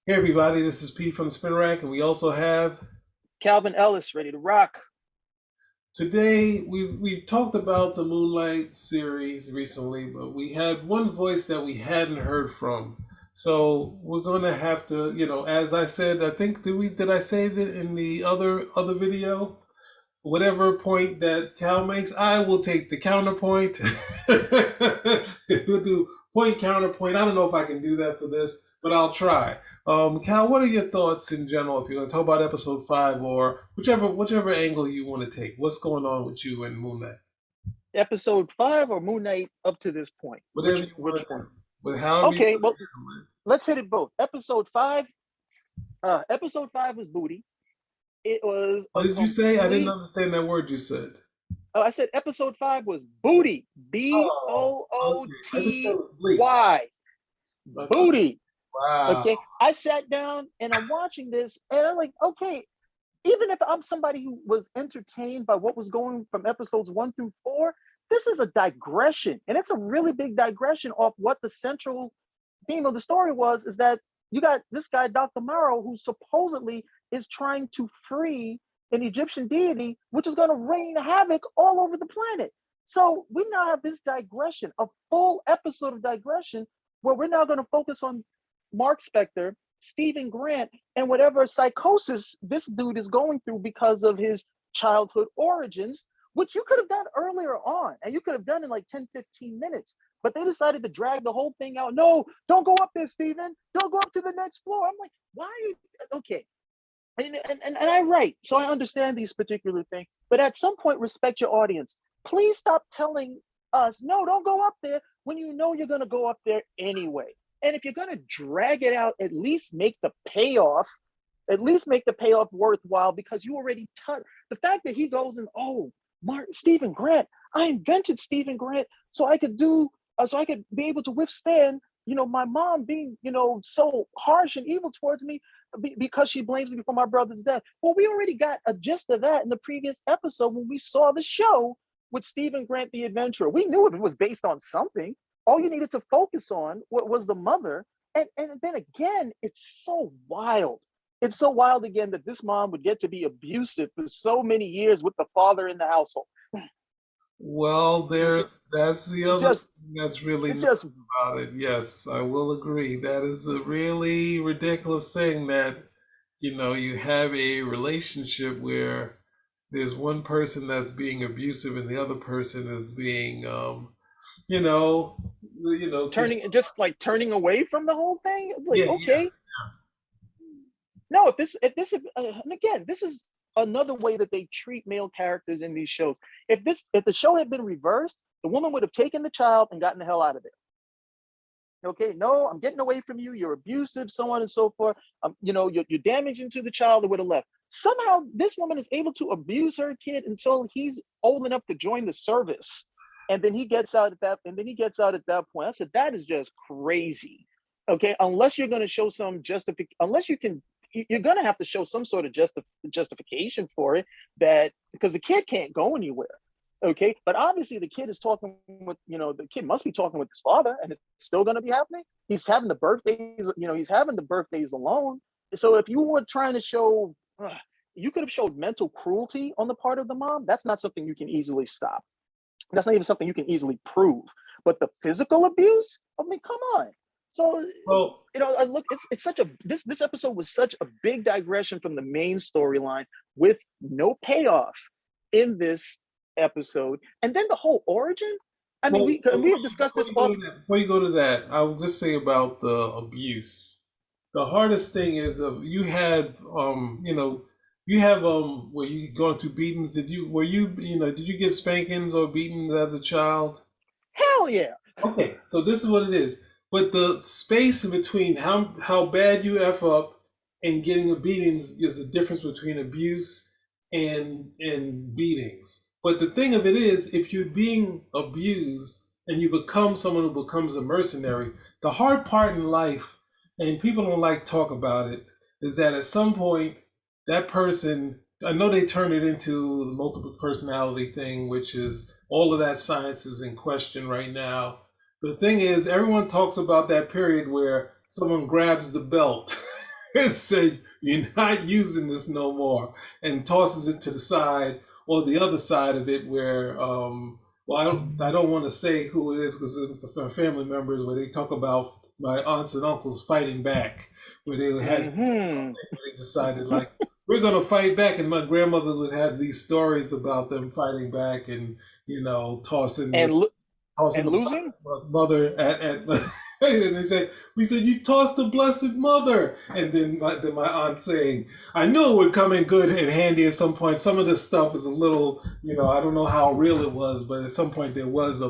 Hey everybody, this is Pete from the Spin Rack, and we also have Calvin Ellis, ready to rock. today we've talked about the Moonlight series recently, but we had one voice that we hadn't heard from. So we're gonna have to, as I said, I think did I say that in the other video? Whatever point that Cal makes, I will take the counterpoint. We'll do point counterpoint. I don't know if I can do that for this, but I'll try. Cal, what are your thoughts in general? If you're going to talk about episode 5 or whichever angle you want to take, what's going on with you and Moon Knight? Episode 5 or Moon Knight up to this point? Whatever Which you which want to one? do, but however you Okay, want well, to handle it. let's hit it both. Episode 5 was booty. It was What a did you say? I didn't complete. understand that word you said. I said episode 5 was booty. B Oh, O O okay. I didn't say it T was bleak. Y. I thought, Booty. wow. Okay, I sat down and I'm watching this, and I'm like, okay. Even if I'm somebody who was entertained by what was going from episodes 1 through 4, this is a digression, and it's a really big digression off what the central theme of the story was. Is that you got this guy, Dr. Morrow, who supposedly is trying to free an Egyptian deity, which is going to rain havoc all over the planet. So we now have this digression, a full episode of digression, where we're now going to focus on Mark Spector, Stephen Grant, and whatever psychosis this dude is going through because of his childhood origins, which you could have done earlier on and you could have done in like 10, 15 minutes. But they decided to drag the whole thing out. No, don't go up there, Stephen. Don't go up to the next floor. I'm like, why are you okay? And I write, so I understand these particular things. But at some point, respect your audience. Please stop telling us, no, don't go up there when you know you're going to go up there anyway. And if you're going to drag it out, at least make the payoff worthwhile, because you already touched the fact that he goes and, oh, Mark Stephen Grant, I invented Stephen Grant so I could be able to withstand, my mom being, so harsh and evil towards me because she blames me for my brother's death. Well, we already got a gist of that in the previous episode when we saw the show with Stephen Grant the Adventurer. We knew it was based on something. All you needed to focus on was the mother. And then again, it's so wild. It's so wild again that this mom would get to be abusive for so many years with the father in the household. Well, Okay, that's the it other just thing that's really it's nice just about it. Yes, I will agree. That is a really ridiculous thing that, you have a relationship where there's one person that's being abusive and the other person is being, you know, keeps, turning away from the whole thing. Like, yeah, yeah. okay, no, and again, this is another way that they treat male characters in these shows. If the show had been reversed, the woman would have taken the child and gotten the hell out of there. Okay, no, I'm getting away from you. You're abusive, so on and so forth. You're damaging to the child that would have left. Somehow, this woman is able to abuse her kid until he's old enough to join the service, and then he gets out at that. And then he gets out at that point. I said that is just crazy. Okay, unless you're going to show some justification, unless you're going to have to show some sort of justification for it, that because the kid can't go anywhere. Okay, but obviously the kid is talking with, the kid must be talking with his father, and it's still going to be happening. He's having the birthdays alone. So if you were trying to show, you could have showed mental cruelty on the part of the mom. That's not something you can easily stop. That's not even something you can easily prove. But the physical abuse, I mean, come on. So Well, I look, it's such a this episode was such a big digression from the main storyline with no payoff in this episode, and then the whole origin. I mean, well, we have discussed this off. before you go to that, I'll just say about the abuse. The hardest thing is you have where you going through beatings. Did you get spankings or beatings as a child? Hell yeah. Okay, so this is what it is. But the space in between how bad you f up and getting a beating is the difference between abuse and beatings. But the thing of it is, if you're being abused and you become someone who becomes a mercenary, the hard part in life, and people don't like talk about it, is that at some point that person, I know they turned it into the multiple personality thing, which is all of that science is in question right now. The thing is, everyone talks about that period where someone grabs the belt and said, "You're not using this no more," and tosses it to the side, or the other side of it where well, I don't want to say who it is because it's family members where they talk about my aunts and uncles fighting back, where they had Hmm. they decided like we're gonna fight back, and my grandmother would have these stories about them fighting back and tossing And tossing and the losing. blessed mother at and they said we said you tossed the blessed mother, and then my aunt saying I knew it would come in good and handy at some point. Some of this stuff is a little I don't know how real it was, but at some point there was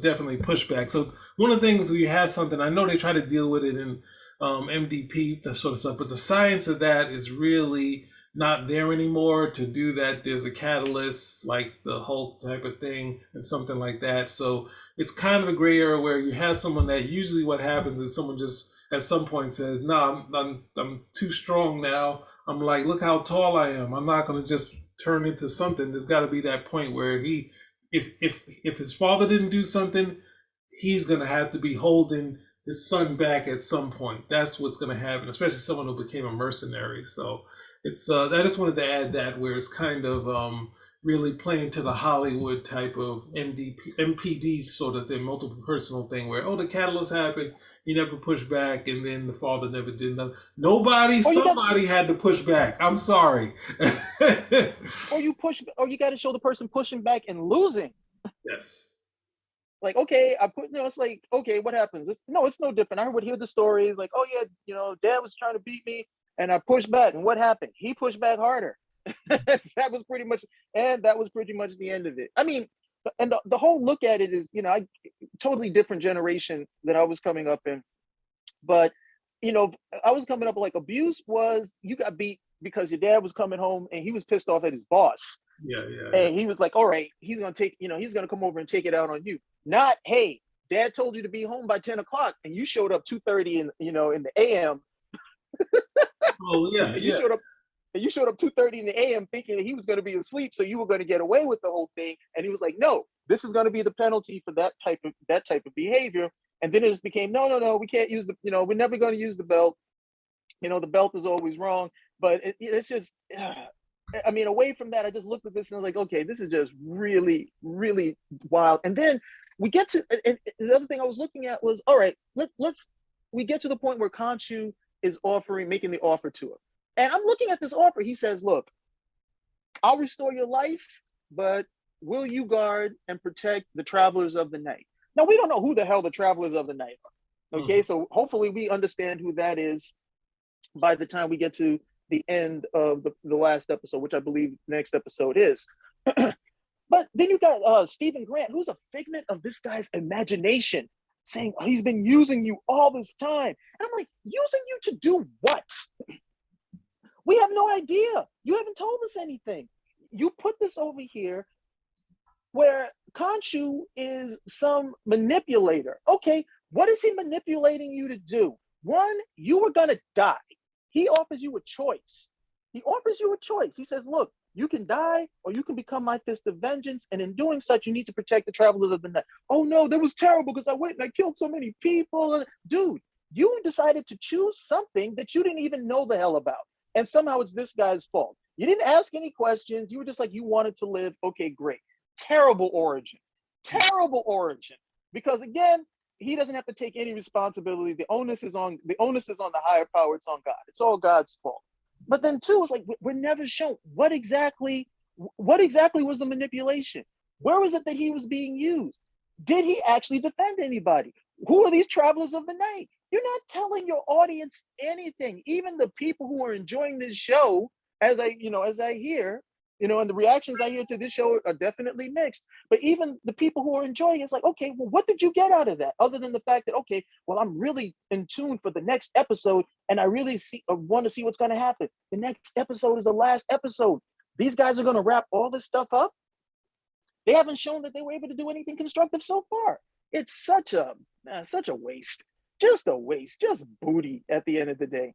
definitely pushback. So one of the things we have something I know they try to deal with it in MDP, that sort of stuff, but the science of that is really not there anymore. To do that, there's a catalyst like the Hulk type of thing and something like that. So it's kind of a gray area where you have someone that usually what happens is someone just at some point says, "No, I'm too strong now. I'm like, look how tall I am. I'm not going to just turn into something." There's got to be that point where if his father didn't do something, he's going to have to be holding his son back at some point. That's what's going to happen, especially someone who became a mercenary. So it's I just wanted to add that where it's kind of really playing to the Hollywood type of MPD sort of thing, multiple personal thing, where the catalyst happened, he never pushed back, and then the father never did nothing. Nobody, Or you got somebody had to push back. I'm sorry. or you got to show the person pushing back and losing. Yes. Like, okay, it's like, okay, what happens? It's no different. I would hear the stories like, oh yeah, dad was trying to beat me and I pushed back. And what happened? He pushed back harder. that was pretty much, and that was pretty much the end of it. I mean, and the whole look at it is, I totally different generation that I was coming up in. But, I was coming up like abuse was you got beat because your dad was coming home and he was pissed off at his boss. Yeah, yeah, yeah. And he was like, all right, he's gonna take, he's gonna come over and take it out on you. Not, hey, dad told you to be home by 10 o'clock and you showed up 2:30 in the AM. Oh, yeah, And yeah. you showed up 2:30 in the AM thinking that he was gonna be asleep, so you were gonna get away with the whole thing. And he was like, no, this is gonna be the penalty for that type of behavior. And then it just became, no, no, no, we can't use we're never gonna use the belt. The belt is always wrong. But it's just I mean, away from that, I just looked at this and I was like, okay, this is just really, really wild. And then we get to, and the other thing I was looking at was, all right, we get to the point where Khonshu is making the offer to her. And I'm looking at this offer. He says, look, I'll restore your life, but will you guard and protect the travelers of the night? Now, we don't know who the hell the travelers of the night are. Okay, so hopefully we understand who that is by the time we get to the end of the last episode, which I believe the next episode is. But then you got Stephen Grant, who's a figment of this guy's imagination, saying, oh, he's been using you all this time. And I'm like, using you to do what? We have no idea. You haven't told us anything. You put this over here where Khonshu is some manipulator. Okay, what is he manipulating you to do? One, you were going to die. He offers you a choice. He says, look, you can die or you can become my fist of vengeance. And in doing such, you need to protect the travelers of the night. Oh no, that was terrible because I went and I killed so many people. Dude, you decided to choose something that you didn't even know the hell about. And somehow it's this guy's fault. You didn't ask any questions. You were just like, you wanted to live. Okay, great. Terrible origin. Because again, he doesn't have to take any responsibility. The onus is on the higher power. It's on God. It's all God's fault. But then two, it's like we're never shown what exactly was the manipulation. Where was it that he was being used? Did he actually defend anybody? Who are these travelers of the night? You're not telling your audience anything. Even the people who are enjoying this show, as I hear, and the reactions I hear to this show are definitely mixed. But even the people who are enjoying it's like, okay, well, what did you get out of that? Other than the fact that, okay, well, I'm really in tune for the next episode and I really want to see what's going to happen. The next episode is the last episode. These guys are going to wrap all this stuff up. They haven't shown that they were able to do anything constructive so far. It's such a waste. Just a waste. Just booty at the end of the day.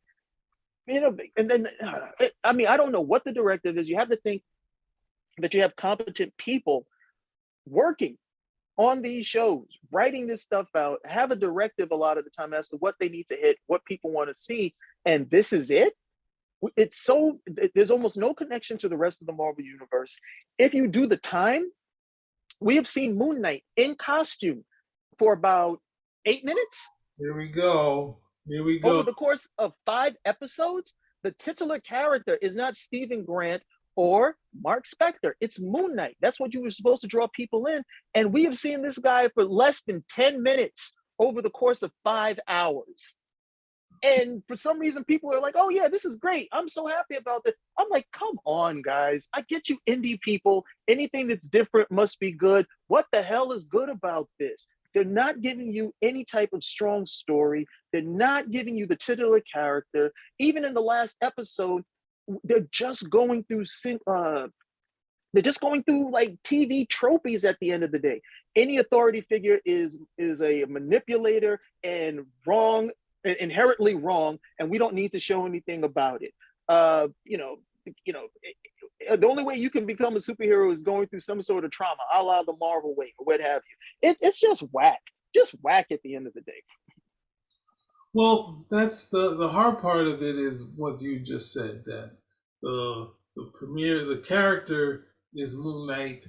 And then, I mean, I don't know what the directive is. You have to think that you have competent people working on these shows, writing this stuff out, have a directive a lot of the time as to what they need to hit, what people want to see, and this is it. It's so there's almost no connection to the rest of the Marvel universe. If you do the time, we have seen Moon Knight in costume for about 8 minutes Here we go. Here we over go. the course of 5 episodes. The titular character is not Stephen Grant or Mark Spector. It's Moon Knight. That's what you were supposed to draw people in. And we have seen this guy for less than 10 minutes over the course of 5 hours. And for some reason, people are like, oh, yeah, this is great. I'm so happy about this. I'm like, come on, guys. I get you indie people. Anything that's different must be good. What the hell is good about this? They're not giving you any type of strong story. They're not giving you the titular character. Even in the last episode, they're just going through like TV tropes at the end of the day. Any authority figure is a manipulator and wrong, inherently wrong, and we don't need to show anything about it. The only way you can become a superhero is going through some sort of trauma, a la the Marvel way or what have you. It's just whack at the end of the day. Well, that's the hard part of it is what you just said, that the character is Moon Knight,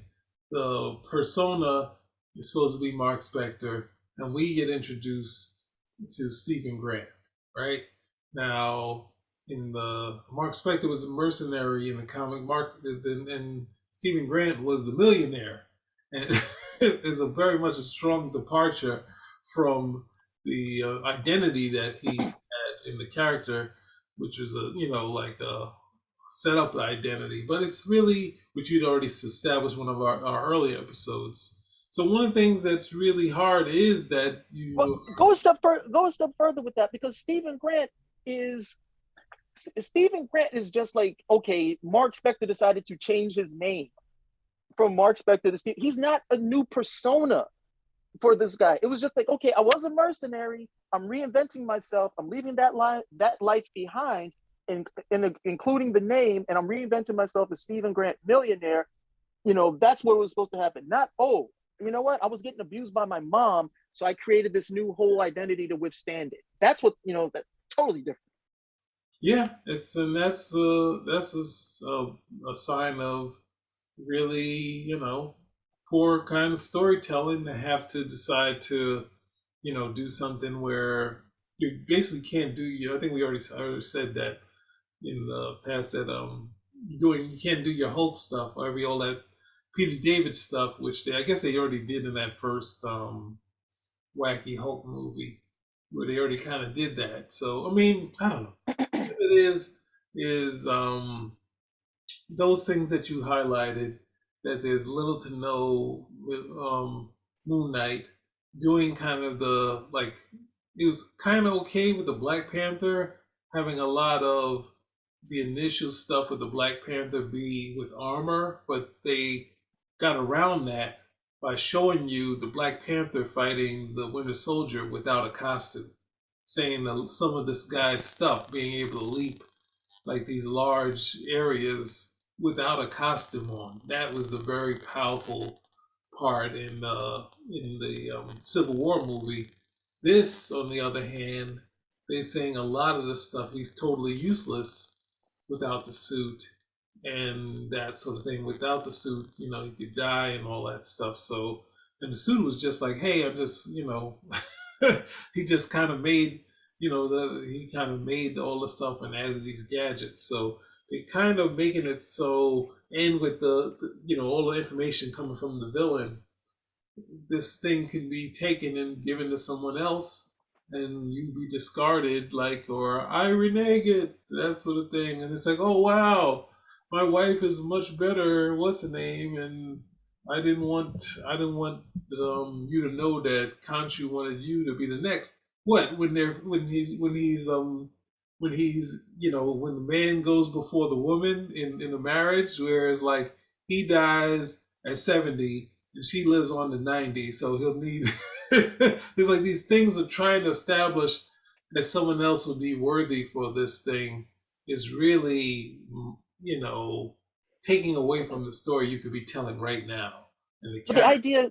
the persona is supposed to be Mark Spector, and we get introduced to Stephen Grant, right? Now, in the Mark Spector was a mercenary in the comic, and Stephen Grant was the millionaire, and it's a very much a strong departure from the identity that he had in the character, which was like a set up identity. But it's really which you'd already established one of our early episodes. So one of the things that's really hard is that Well, you go a step further with that, because Stephen Grant is just like, okay, Mark Spector decided to change his name from Mark Spector to Steve. He's not a new persona for this guy. It was just like, okay, I was a mercenary. I'm reinventing myself. I'm leaving that life behind, including the name, and I'm reinventing myself as Stephen Grant, millionaire. That's what was supposed to happen. Not, oh, you know what? I was getting abused by my mom, so I created this new whole identity to withstand it. That's what, that's totally different. yeah, that's a sign of really poor kind of storytelling to have to decide to do something where you basically can't do. I think we already said that in the past that you can't do your Hulk stuff or all that Peter David stuff, which I guess they already did in that first wacky Hulk movie where they already kind of did that. So I mean, I don't know. It is those things that you highlighted, that there's little to no with Moon Knight doing kind of it was kind of okay with the Black Panther having a lot of the initial stuff with the Black Panther be with armor, but they got around that by showing you the Black Panther fighting the Winter Soldier without a costume, saying some of this guy's stuff, being able to leap like these large areas without a costume on. That was a very powerful part in the Civil War movie. This, on the other hand, they're saying a lot of the stuff he's totally useless without the suit and that sort of thing. Without the suit, he could die and all that stuff. So, and the suit was just like, hey, I'm just, he just kind of made, he kind of made all the stuff and added these gadgets. So they kind of making it so, and with all the information coming from the villain, this thing can be taken and given to someone else and you be discarded, or I renege it, that sort of thing. And it's like, oh wow, my wife is much better, what's the name? And I didn't want you to know that Khonshu wanted you to be the next. What when when the man goes before the woman in a marriage, whereas like he dies at 70 and she lives on to 90, so he'll need. It's like these things are trying to establish that someone else would be worthy for this thing is really, taking away from the story you could be telling right now. And the But the character, idea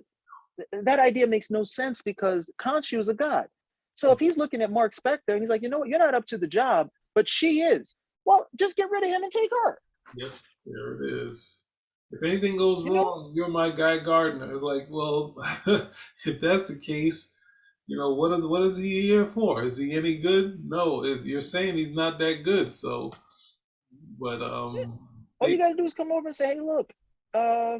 that idea makes no sense, because Khonshu is a god. So if he's looking at Mark Spector and he's like, you know what, you're not up to the job, but she is. Well, just get rid of him and take her. Yep, there it is. If anything goes You know, wrong, you're my Guy Gardner. It's like, well, if that's the case, what is he here for? Is he any good? No, you're saying he's not that good. So, but all you got to do is come over and say, hey, look, uh,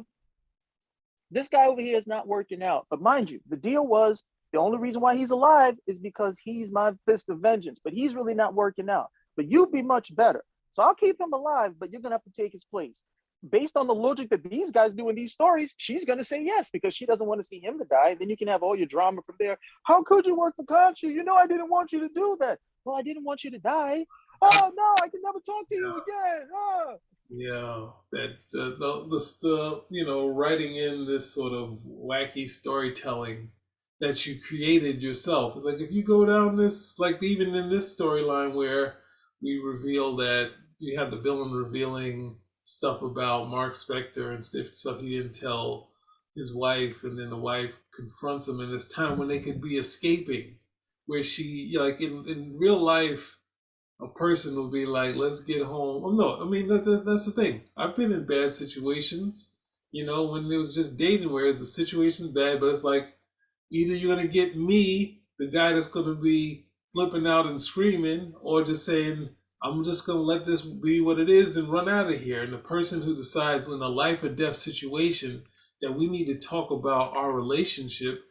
this guy over here is not working out. But mind you, the deal was the only reason why he's alive is because he's my fist of vengeance, but he's really not working out. But you'd be much better. So I'll keep him alive, but you're going to have to take his place. Based on the logic that these guys do in these stories, she's going to say yes because she doesn't want to see him to die. Then you can have all your drama from there. How could you work for Khonshu? You know I didn't want you to do that. Well, I didn't want you to die. Oh, no, I can never talk to you again. Oh. yeah, that the writing in this sort of wacky storytelling that you created yourself. It's like if you go down this, like even in this storyline where we reveal that you have the villain revealing stuff about Mark Spector and stuff he didn't tell his wife, and then the wife confronts him in this time when they could be escaping, where she like in real life a person will be like, let's get home. Oh, no, I mean, that's the thing. I've been in bad situations, when it was just dating where the situation's bad, but it's like either you're going to get me, the guy that's going to be flipping out and screaming, or just saying, I'm just going to let this be what it is and run out of here. And the person who decides in a life or death situation that we need to talk about our relationship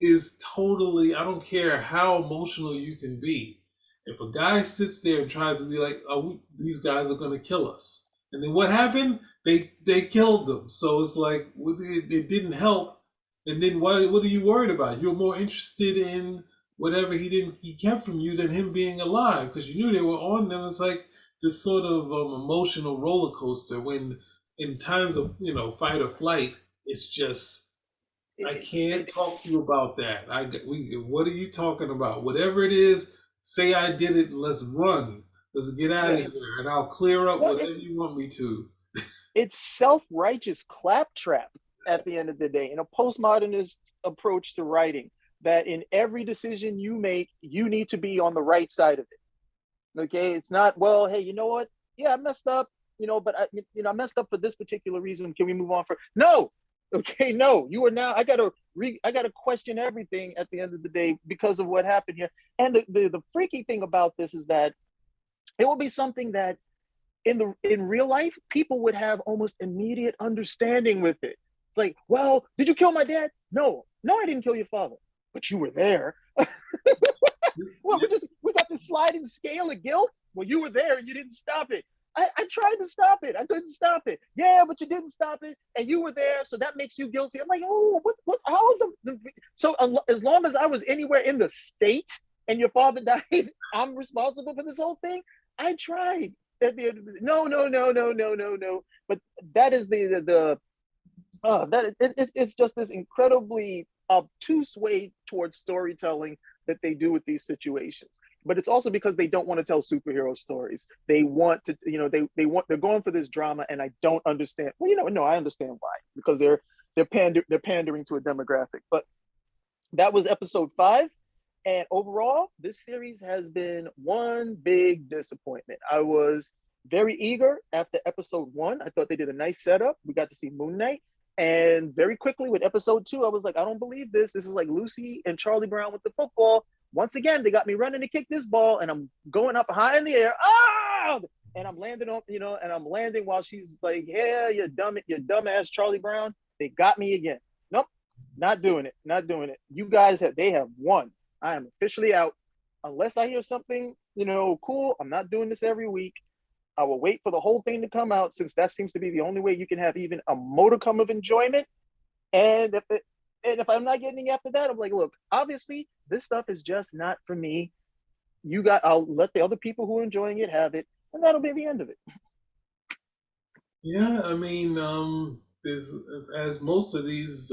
is totally, I don't care how emotional you can be. If a guy sits there and tries to be like, oh, these guys are going to kill us. And then what happened? They killed them. So it's like, it didn't help. And then what are you worried about? You're more interested in whatever he kept from you than him being alive because you knew they were on them. It's like this sort of emotional roller coaster when in times of, fight or flight, it's just, I can't talk to you about that. What are you talking about? Whatever it is, say I did it and let's run. Let's get out of here and I'll clear up well, whatever you want me to. it's self-righteous claptrap at the end of the day, in a postmodernist approach to writing, that in every decision you make, you need to be on the right side of it. Okay, it's not, well, hey, you know what? Yeah, I messed up, but I messed up for this particular reason. Can we move on for? No, okay, no. You are now. I gotta question everything at the end of the day because of what happened here. And the freaky thing about this is that it will be something that in real life people would have almost immediate understanding with it. It's like, well, did you kill my dad? No, I didn't kill your father, but you were there. Well, we got this sliding scale of guilt. Well, you were there and you didn't stop it. I tried to stop it. I couldn't stop it. Yeah, but you didn't stop it, and you were there, so that makes you guilty. I'm like, oh, what? How is so? As long as I was anywhere in the state and your father died, I'm responsible for this whole thing. I tried. At the end of the, no. But that is it's just this incredibly obtuse way towards storytelling that they do with these situations. But it's also because they don't want to tell superhero stories. They want to, they're going for this drama, and I don't understand. Well, no, I understand why, because they're pandering to a demographic. But that was episode 5, and overall, this series has been one big disappointment. I was very eager after episode 1. I thought they did a nice setup. We got to see Moon Knight. And very quickly with episode 2, I was like, I don't believe this. This is like Lucy and Charlie Brown with the football. Once again, they got me running to kick this ball, and I'm going up high in the air. Ah! And I'm landing on, and I'm landing while she's like, yeah, you dumbass Charlie Brown. They got me again. Nope, not doing it. You guys they have won. I am officially out. Unless I hear something, cool, I'm not doing this every week. I will wait for the whole thing to come out, since that seems to be the only way you can have even a modicum of enjoyment. And if I'm not getting after that, I'm like, look, obviously this stuff is just not for me. I'll let the other people who are enjoying it have it, and that'll be the end of it. Yeah, I mean, there's as most of these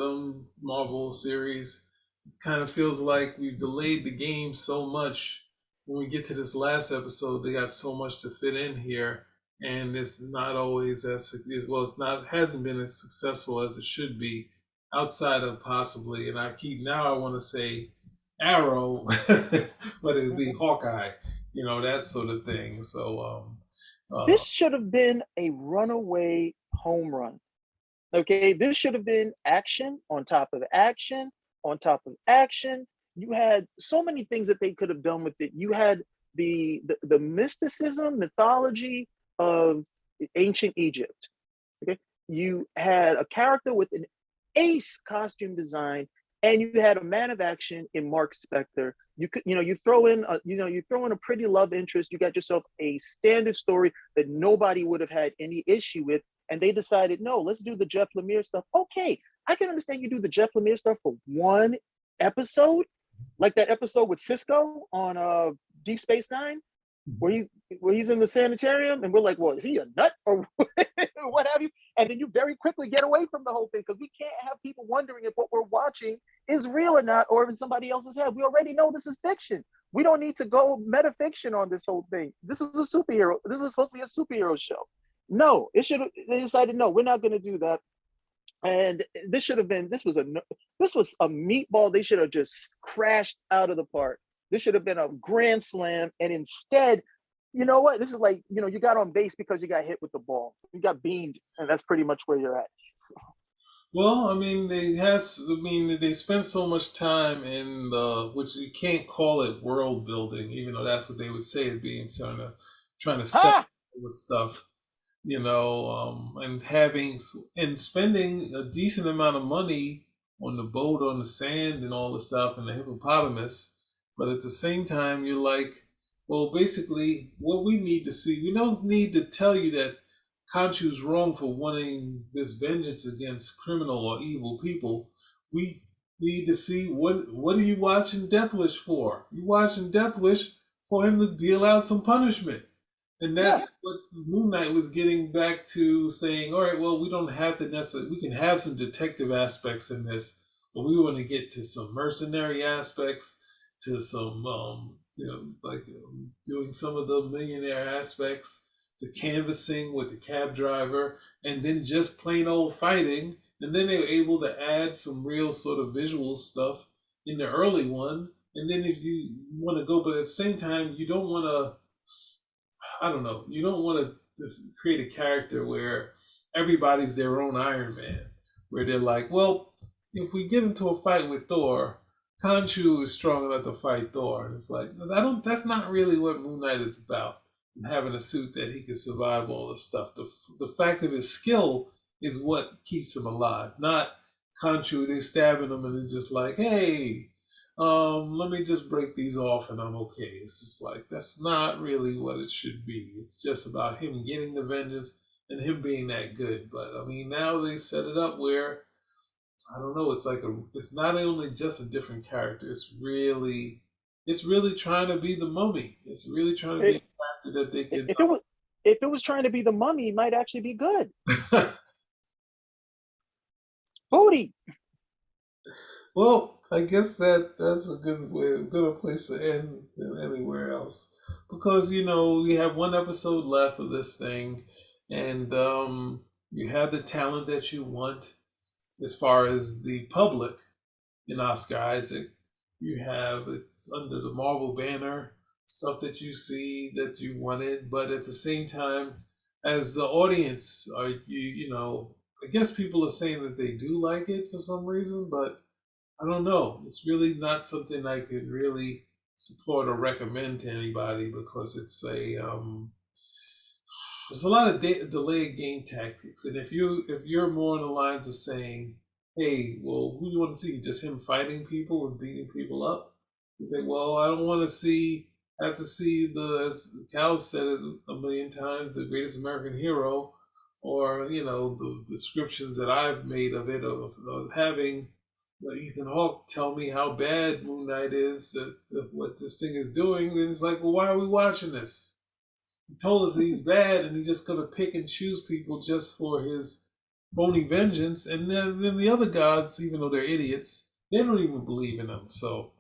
Marvel series, it kind of feels like we've delayed the game so much. When we get to this last episode, they got so much to fit in here, and it's not always as well. It's not hasn't been as successful as it should be, outside of possibly. And I want to say Arrow, but it'd be Hawkeye. that sort of thing. So, This should have been a runaway home run. Okay, this should have been action on top of action on top of action. You had so many things that they could have done with it. You had the mysticism, mythology of ancient Egypt. Okay, you had a character with an ace costume design, and you had a man of action in Mark Spector. You throw in a pretty love interest. You got yourself a standard story that nobody would have had any issue with, and they decided, no, let's do the Jeff Lemire stuff. Okay, I can understand you do the Jeff Lemire stuff for one episode, like that episode with Cisco on Deep Space Nine, where he's in the sanitarium, and we're like, well, is he a nut or what have you? And then you very quickly get away from the whole thing, because we can't have people wondering if what we're watching is real or not, or if in somebody else's head. We already know this is fiction. We don't need to go metafiction on this whole thing. This is a superhero. This is supposed to be a superhero show. No, they decided, no, we're not going to do that. And this was a meatball. They should have just crashed out of the park. This should have been a grand slam. And instead, you know what? This is like, you got on base because you got hit with the ball. You got beamed, and that's pretty much where you're at. well, I mean, they spent so much time in which you can't call it world building, even though that's what they would say it being, trying to set Ha! with stuff, and spending a decent amount of money on the boat, on the sand, and all the stuff, and the hippopotamus. But at the same time, you're like, well, basically, what we need to see, we don't need to tell you that Khonshu's wrong for wanting this vengeance against criminal or evil people. We need to see what are you watching Death Wish for? You watching Death Wish for him to deal out some punishment. And Yeah. that's what Moon Knight was getting back to, saying, all right, well, we don't have to necessarily, we can have some detective aspects in this, but we want to get to some mercenary aspects, to some, like doing some of the millionaire aspects, the canvassing with the cab driver, and then just plain old fighting. And then they were able to add some real sort of visual stuff in the early one. And then if you want to go, but at the same time, you don't want to, I don't know. You don't want to just create a character where everybody's their own Iron Man, where they're like, well, if we get into a fight with Thor, Khonshu is strong enough to fight Thor, and it's like, I don't. That's not really what Moon Knight is about. And having a suit that he can survive all this stuff. The fact of his skill is what keeps him alive, not Khonshu. They stabbing him, and it's just like, hey, let me just break these off and I'm okay. It's just like, that's not really what it should be. It's just about him getting the vengeance and him being that good. But I mean, now they set it up where, I don't know, it's not only just a different character, it's really trying to be the mummy. It's really trying to be It, a character that they could. if it was trying to be the Mummy, it might actually be good. Booty. Well, I guess that's a good place to end than anywhere else, because we have one episode left of this thing, and you have the talent that you want as far as the public in Oscar Isaac. You have, it's under the Marvel banner, stuff that you see that you wanted, but at the same time, as the audience, are I guess people are saying that they do like it for some reason, but I don't know. It's really not something I could really support or recommend to anybody, because there's a lot of delayed game tactics, and if you're more on the lines of saying, hey, well, who do you want to see? Just him fighting people and beating people up? You say, well, I don't want to have to see as Cal said it a million times, the greatest American hero, or the descriptions that I've made of it, of having Ethan Hawke tell me how bad Moon Knight is, what this thing is doing. Then it's like, well, why are we watching this? He told us he's bad, and he's just gonna pick and choose people just for his phony vengeance. And then the other gods, even though they're idiots, they don't even believe in him. So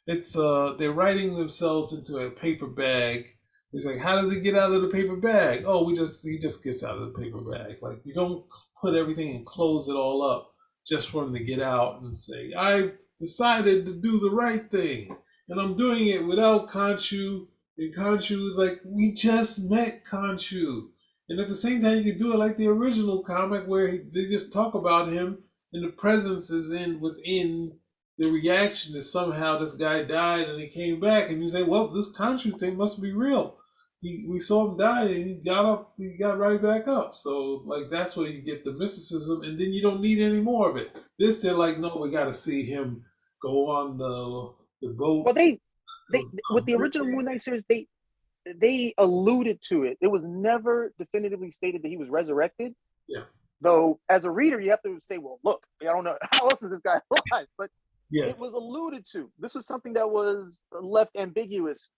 it's they're writing themselves into a paper bag. He's like, how does he get out of the paper bag? Oh, he just gets out of the paper bag. Like, you don't put everything and close it all up just for him to get out and say, I've decided to do the right thing, and I'm doing it without Khonshu And Khonshu is like, we just met Khonshu. And at the same time, you could do it like the original comic where they just talk about him and the presence is in within the reaction is somehow this guy died and he came back. And you say, well, this Khonshu thing must be real. We saw him die and he got up, he got right back up. So, like, that's where you get the mysticism and then you don't need any more of it. This, they're like, no, we got to see him go on the Well, boat. they with the original Moon Knight series, they alluded to it. It was never definitively stated that he was resurrected. Yeah. Though, as a reader, you have to say, well, look, I don't know how else is this guy alive, but Yeah. it was alluded to. This was something that was left ambiguous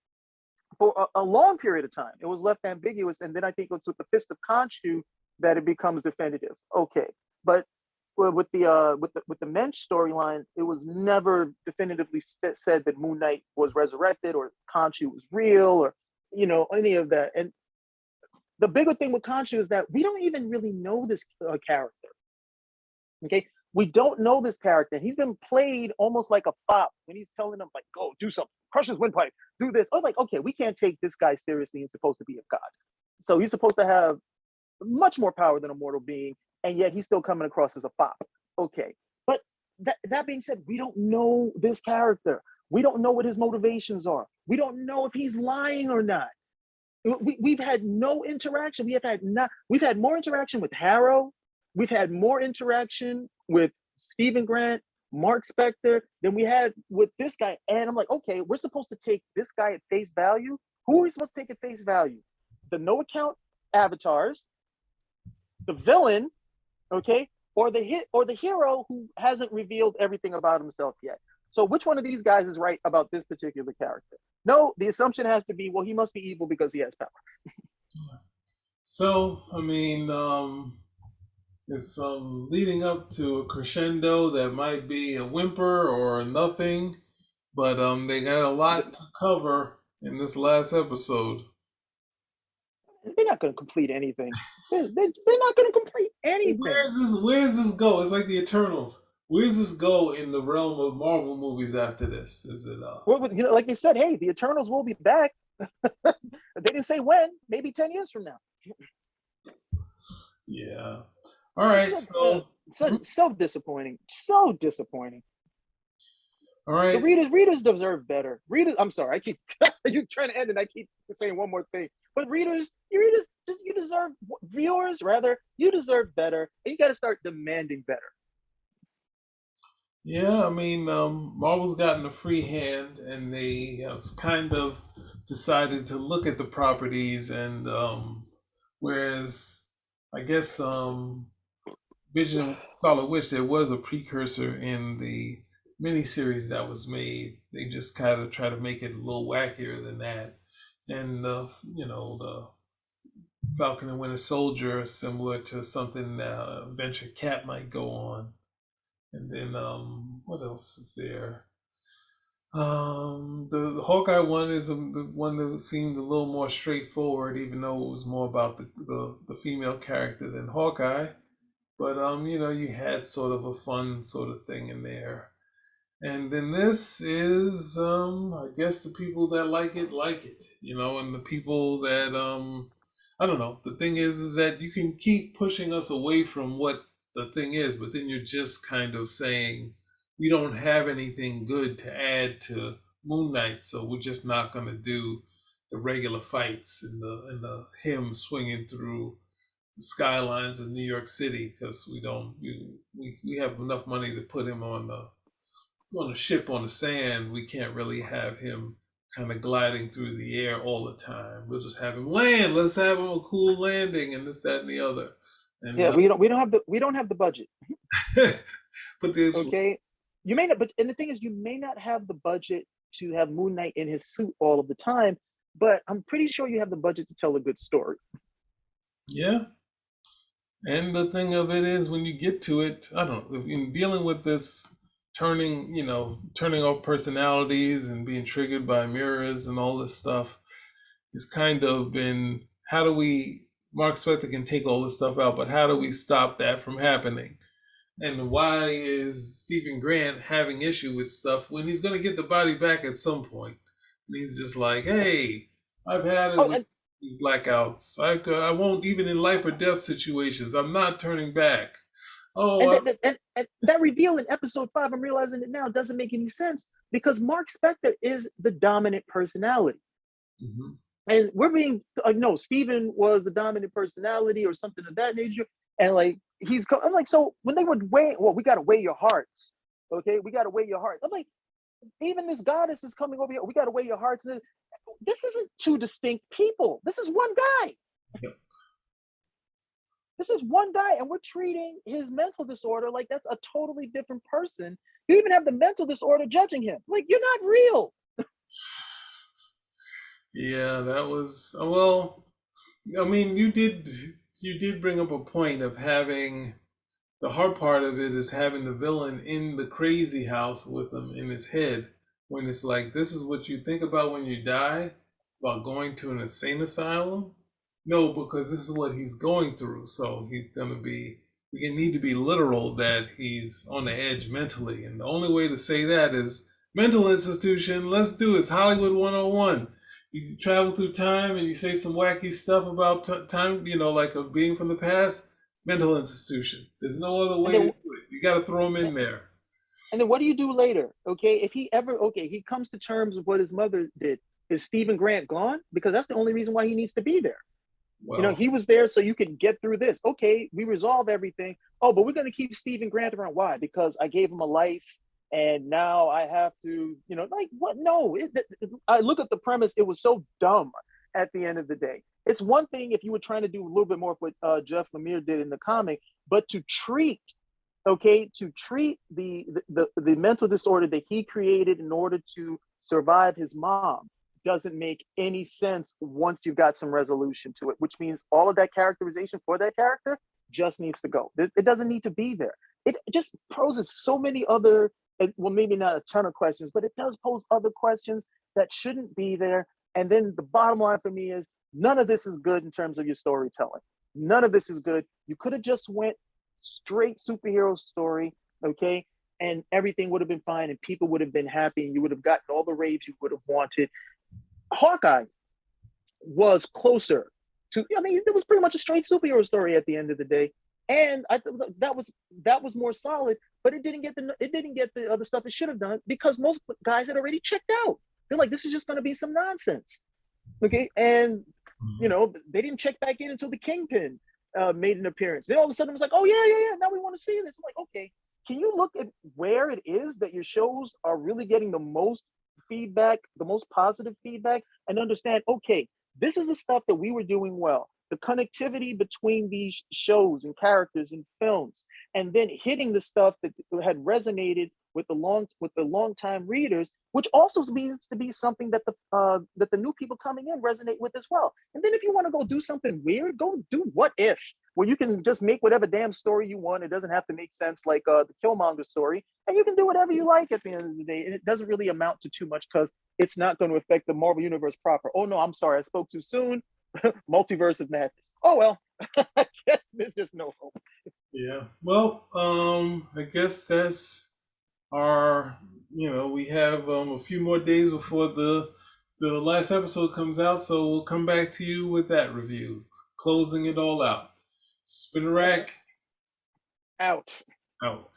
for a long period of time. It was left ambiguous, and then I think it's with the Fist of Khonshu that it becomes definitive. Okay, but with the Mensch storyline, it was never definitively said that Moon Knight was resurrected or Khonshu was real or any of that. And the bigger thing with Khonshu is that we don't even really know this character. Okay, we don't know this character. He's been played almost like a fop when he's telling them like, "Go do something, crush his windpipe, do this." I was like, okay, we can't take this guy seriously. He's supposed to be a god, so he's supposed to have much more power than a mortal being, and yet he's still coming across as a fop. Okay, but that being said, we don't know this character. We don't know what his motivations are. We don't know if he's lying or not. We've had no interaction. We've had more interaction with Harrow. We've had more interaction with Stephen Grant, Mark Spector than we had with this guy. And I'm like, okay, we're supposed to take this guy at face value. Who are we supposed to take at face value? The no account avatars, the villain, okay, or the hero who hasn't revealed everything about himself yet. So which one of these guys is right about this particular character? No, the assumption has to be, well, he must be evil because he has power. So, I mean, it's leading up to a crescendo that might be a whimper or a nothing, but they got a lot to cover in this last episode. They're not going to complete anything. They're not going to complete anything. Where's this go? It's like the Eternals. Where's this go in the realm of Marvel movies after this? Is it Well, like you said, hey, the Eternals will be back. They didn't say when. Maybe 10 years from now. Yeah. All right. So disappointing. So disappointing. All right. The readers deserve better. Readers, I'm sorry, I keep you trying to end and I keep saying one more thing. But readers, you deserve, viewers rather, you deserve better, and you got to start demanding better. Yeah, I mean, Marvel's gotten a free hand, and they have kind of decided to look at the properties, and whereas I guess Vision of Scarlet Witch, there was a precursor in the miniseries that was made. They just kind of try to make it a little wackier than that, and the Falcon and Winter Soldier, similar to something Venture Cat might go on. And then what else is there? The Hawkeye one is the one that seemed a little more straightforward, even though it was more about the female character than Hawkeye. But you had sort of a fun sort of thing in there. And then this is I guess the people that like it, and the people that I don't know. The thing is that you can keep pushing us away from what the thing is, but then you're just kind of saying we don't have anything good to add to Moon Knight, so we're just not going to do the regular fights and the him swinging through the skylines of New York City because we have enough money to put him on a ship on the sand. We can't really have him kind of gliding through the air all the time. We'll just have him land. Let's have him a cool landing and this, that, and the other. And yeah, we don't have the budget. but okay, you may not. But and the thing is, you may not have the budget to have Moon Knight in his suit all of the time. But I'm pretty sure you have the budget to tell a good story. Yeah. And the thing of it is, when you get to it, I don't know, in dealing with this turning off personalities and being triggered by mirrors and all this stuff, it's kind of been, how do we, Mark Spector can take all this stuff out, but how do we stop that from happening? And why is Stephen Grant having issue with stuff when he's going to get the body back at some point? And he's just like, hey, I've had it Oh, with and these blackouts. I won't even in life or death situations. I'm not turning back. Oh, and and that reveal in episode 5, I'm realizing it now, doesn't make any sense because Mark Spector is the dominant personality. mhm. And we're being no, Steven was the dominant personality or something of that nature. And like I'm like, so when they would weigh, well, we gotta weigh your hearts. Okay, we gotta weigh your heart. I'm like, even this goddess is coming over here. We gotta weigh your hearts. This isn't two distinct people. This is one guy. Yep. This is one guy, and we're treating his mental disorder like that's a totally different person. You even have the mental disorder judging him. Like, you're not real. Yeah, that was well. I mean, you did bring up a point of having the hard part of it is having the villain in the crazy house with him in his head when it's like this is what you think about when you die about going to an insane asylum. No, because this is what he's going through. So he's gonna be. We need to be literal that he's on the edge mentally, and the only way to say that is mental institution. Let's do it. It's Hollywood 101. You travel through time and you say some wacky stuff about time, like a being from the past. Mental institution. There's no other And way to then do it. You got to throw him in there. and then what do you do later? Okay, if he ever he comes to terms with what his mother did. Is Stephen Grant gone? Because that's the only reason why he needs to be there. Well, He was there so you can get through this. Okay, we resolve everything. Oh, but we're going to keep Stephen Grant around. Why? Because I gave him a life, and now I have to, like what? No, I look at the premise. It was so dumb. At the end of the day, it's one thing if you were trying to do a little bit more of what Jeff Lemire did in the comic, but to treat the mental disorder that he created in order to survive his mom doesn't make any sense once you've got some resolution to it, which means all of that characterization for that character just needs to go. It doesn't need to be there. It just poses so many other, well, maybe not a ton of questions, but it does pose other questions that shouldn't be there. And then the bottom line for me is none of this is good in terms of your storytelling. None of this is good. You could have just went straight superhero story, okay? And everything would have been fine and people would have been happy and you would have gotten all the raves you would have wanted. Hawkeye was closer to, I mean, it was pretty much a straight superhero story at the end of the day. And I thought that was more solid, but it didn't get the other stuff it should have done because most guys had already checked out. They're like, this is just going to be some nonsense, okay? And they didn't check back in until the Kingpin made an appearance. Then all of a sudden it was like, oh yeah. Now we want to see this. I'm like, okay, can you look at where it is that your shows are really getting the most feedback, the most positive feedback, and understand, okay, this is the stuff that we were doing well. The connectivity between these shows and characters and films, and then hitting the stuff that had resonated with the long time readers, which also means to be something that the new people coming in resonate with as well. And then if you want to go do something weird, go do What If, where you can just make whatever damn story you want. It doesn't have to make sense like the Killmonger story, and you can do whatever you like at the end of the day. And it doesn't really amount to too much because it's not going to affect the Marvel Universe proper. Oh no, I'm sorry, I spoke too soon. Multiverse of Madness. Oh well, I guess there's just no hope. yeah. Well, I guess that's our. We have a few more days before the last episode comes out, so we'll come back to you with that review, closing it all out. Spin a rack Out. out.